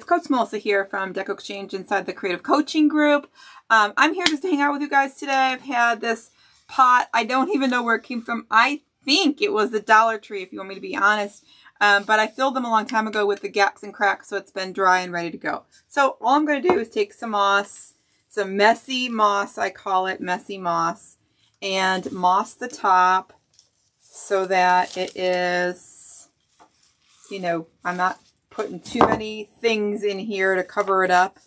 Coach Melissa here from Deco Exchange inside the Creative Coaching Group. I'm here just to hang out with you guys today. I've had this pot. I don't even know where it came from. I think it was the Dollar Tree, if you want me to be honest. But I filled them a long time ago with the gaps and cracks, so it's been dry and ready to go. So all I'm going to do is take some moss, some messy moss, I call it messy moss, and moss the top so that it is, you know, I'm not putting too many things in here to cover it up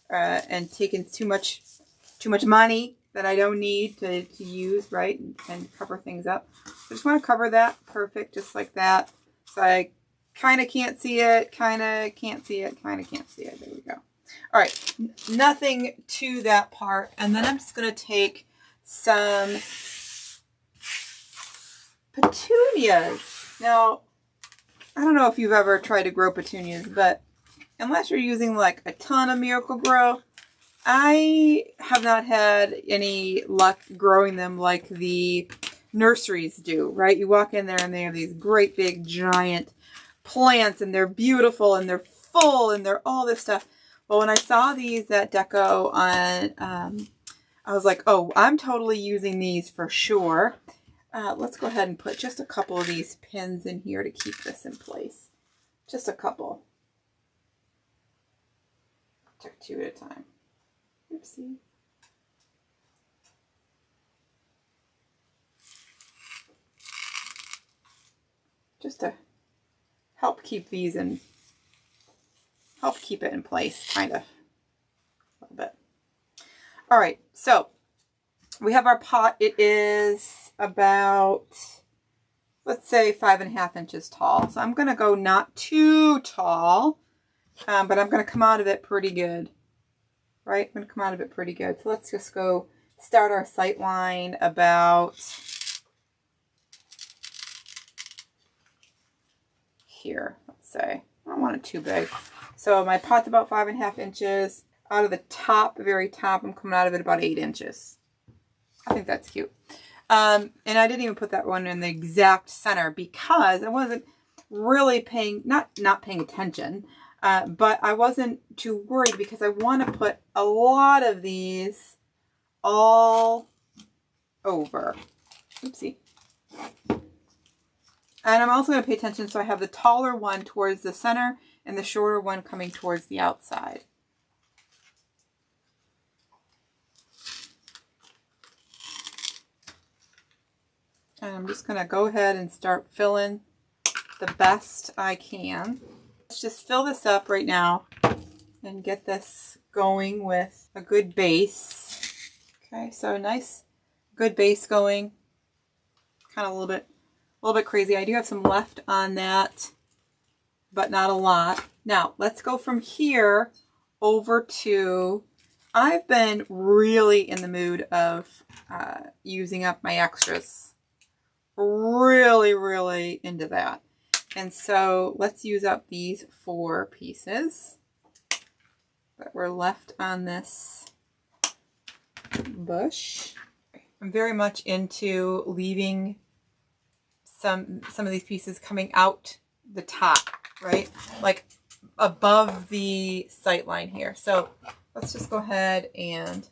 and taking too much money that I don't need to use, right, and cover things up. I just want to cover that perfect, just like that. So I kind of can't see it, kind of can't see it, kind of can't see it. There we go. All right, nothing to that part. And then I'm just going to take some petunias. Now, I don't know if you've ever tried to grow petunias, but unless you're using like a ton of Miracle-Gro, I have not had any luck growing them like the nurseries do, right? You walk in there and they have these great big giant plants and they're beautiful and they're full and they're all this stuff. Well, when I saw these at Deco on, I was like, oh, I'm totally using these for sure. Let's go ahead and put just a couple of these pins in here to keep this in place. Just a couple. Took two at a time. Oopsie. Just to help keep these in, help keep it in place, kind of, a little bit. All right, so we have our pot. It is about, let's say, 5.5 inches tall. So I'm going to go not too tall, but I'm going to come out of it pretty good, right? I'm going to come out of it pretty good. So let's just go start our sight line about here, let's say. I don't want it too big. So my pot's about 5.5 inches. Out of the top, very top, I'm coming out of it about 8 inches. I think that's cute. And I didn't even put that one in the exact center because I wasn't really paying, not paying attention, but I wasn't too worried because I want to put a lot of these all over. Oopsie. And I'm also going to pay attention, so I have the taller one towards the center and the shorter one coming towards the outside. And I'm just going to go ahead and start filling the best I can. Let's just fill this up right now and get this going with a good base. Okay, so a nice, good base going. Kind of a little bit crazy. I do have some left on that, but not a lot. Now, let's go from here over to, I've been really in the mood of using up my extras. Really into that. And so let's use up these 4 pieces that were left on this bush. I'm very much into leaving some of these pieces coming out the top, right? Like above the sight line here. So let's just go ahead and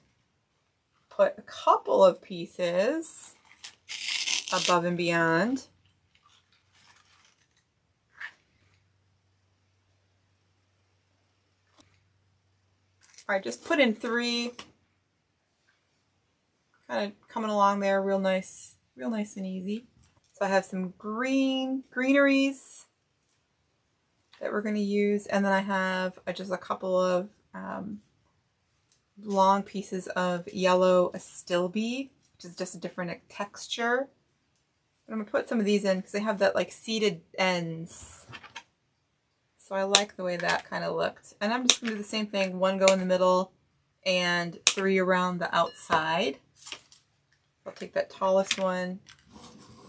put a couple of pieces above and beyond. All right, just put in 3. Kind of coming along there, real nice and easy. So I have some greeneries that we're going to use, and then I have just a couple of long pieces of yellow astilbe, which is just a different texture. I'm going to put some of these in because they have that like seated ends. So I like the way that kind of looked. And I'm just going to do the same thing. 1 go in the middle and 3 around the outside. I'll take that tallest one,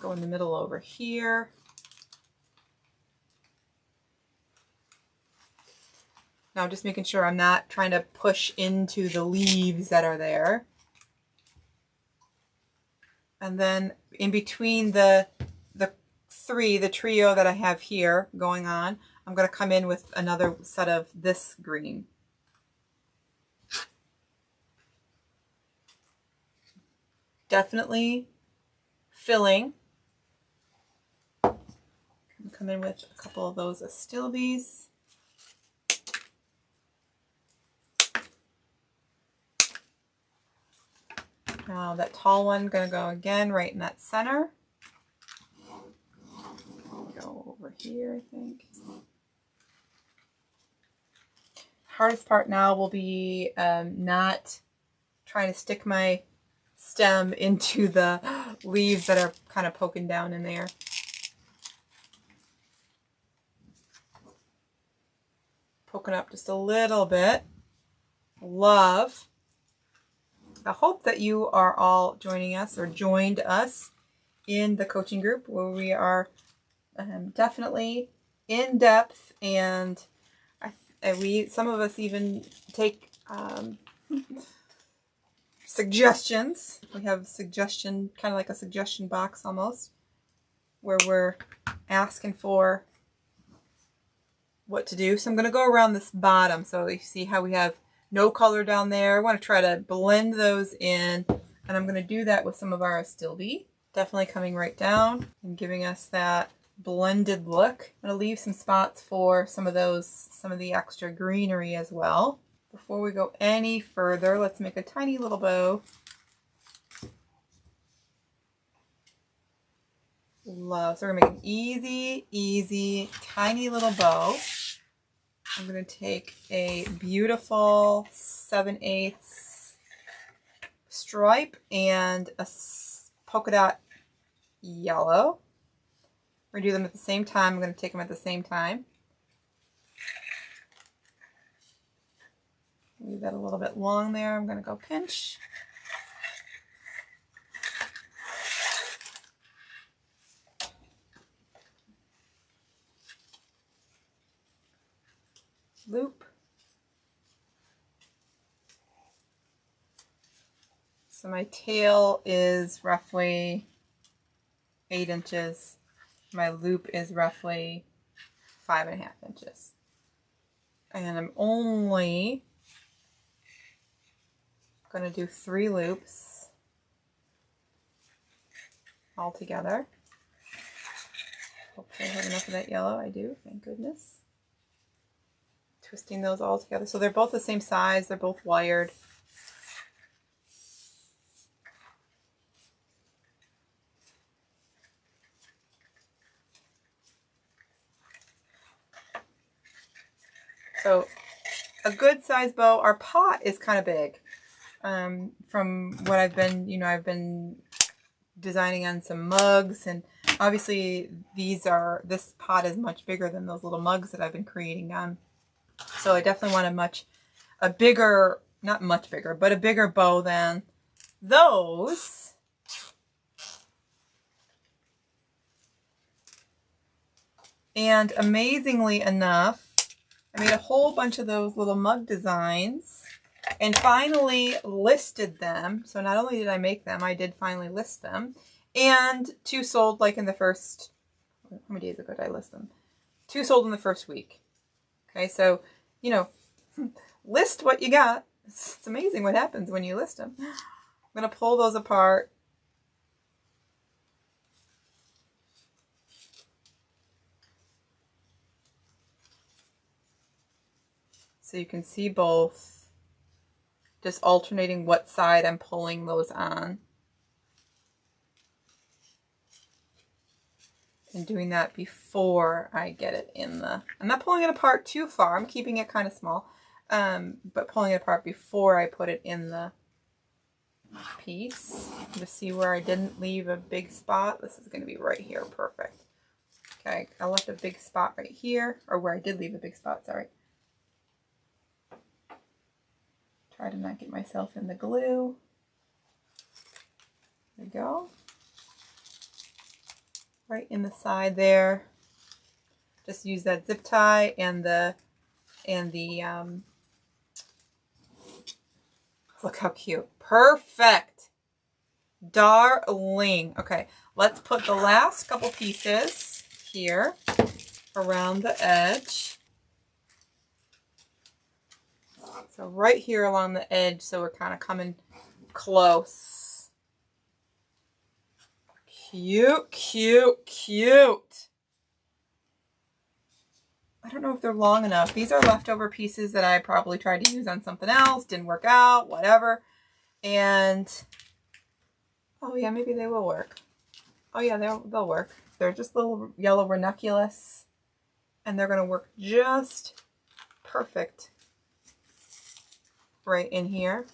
go in the middle over here. Now I'm just making sure I'm not trying to push into the leaves that are there. And then in between the trio that I have here going on, I'm going to come in with another set of this green. Definitely filling. Come in with a couple of those Astilbes. Now that tall one, going to go again right in that center. Go over here, I think. Hardest part now will be not trying to stick my stem into the leaves that are kind of poking down in there. Poking up just a little bit. Love. I hope that you are all joining us or joined us in the coaching group where we are definitely in depth, and some of us even take suggestions. We have suggestion, kind of like a suggestion box almost, where we're asking for what to do. So I'm going to go around this bottom. So you see how we have no color down there. I want to try to blend those in, and I'm going to do that with some of our Astilbe. Definitely coming right down and giving us that blended look. I'm going to leave some spots for some of the extra greenery as well. Before we go any further, let's make a tiny little bow. Love. So we're going to make an easy, tiny little bow. I'm going to take a beautiful 7/8 stripe and a polka dot yellow. We're going to do them at the same time. I'm going to take them at the same time. Leave that a little bit long there. I'm going to go pinch. Loop. So my tail is roughly 8 inches. My loop is roughly 5.5 inches. And I'm only going to do 3 loops all together. Hopefully I have enough of that yellow. I do, thank goodness. Twisting those all together. So they're both the same size. They're both wired. So a good size bow. Our pot is kind of big. From what I've been designing on some mugs, and obviously this pot is much bigger than those little mugs that I've been creating on. So I definitely want a bigger, not much bigger, but a bigger bow than those. And amazingly enough, I made a whole bunch of those little mug designs and finally listed them. So not only did I make them, I did finally list them. And 2 sold like in the first, how many days ago did I list them? 2 sold in the first week. Okay, so, you know, list what you got. It's amazing what happens when you list them. I'm going to pull those apart. So you can see both, just alternating what side I'm pulling those on. And doing that before I get it in the, I'm not pulling it apart too far. I'm keeping it kind of small, but pulling it apart before I put it in the piece. To see where I didn't leave a big spot. This is going to be right here. Perfect. Okay, I left a big spot right here, or where I did leave a big spot, sorry. Try to not get myself in the glue. There we go. Right in the side there. Just use that zip tie and the look how cute. Perfect. Darling. Okay, let's put the last couple pieces here. around the edge. So right here along the edge, so we're kind of coming close. Cute, cute, cute. I don't know if they're long enough. These are leftover pieces that I probably tried to use on something else. Didn't work out, whatever. And, oh yeah, maybe they will work. Oh yeah, they'll work. They're just little yellow ranunculus. And they're going to work just perfect right in here.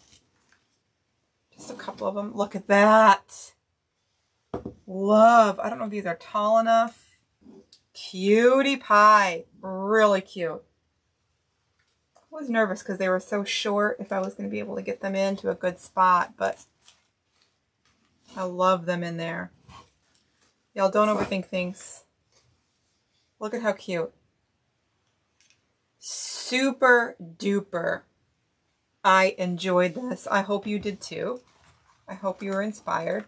Just a couple of them. Look at that. Love. I don't know if these are tall enough. Cutie pie. Really cute. I was nervous because they were so short if I was going to be able to get them into a good spot, but I love them in there. Y'all don't overthink things. Look at how cute. Super duper. I enjoyed this. I hope you did too. I hope you were inspired.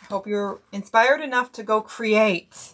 I hope you're inspired enough to go create.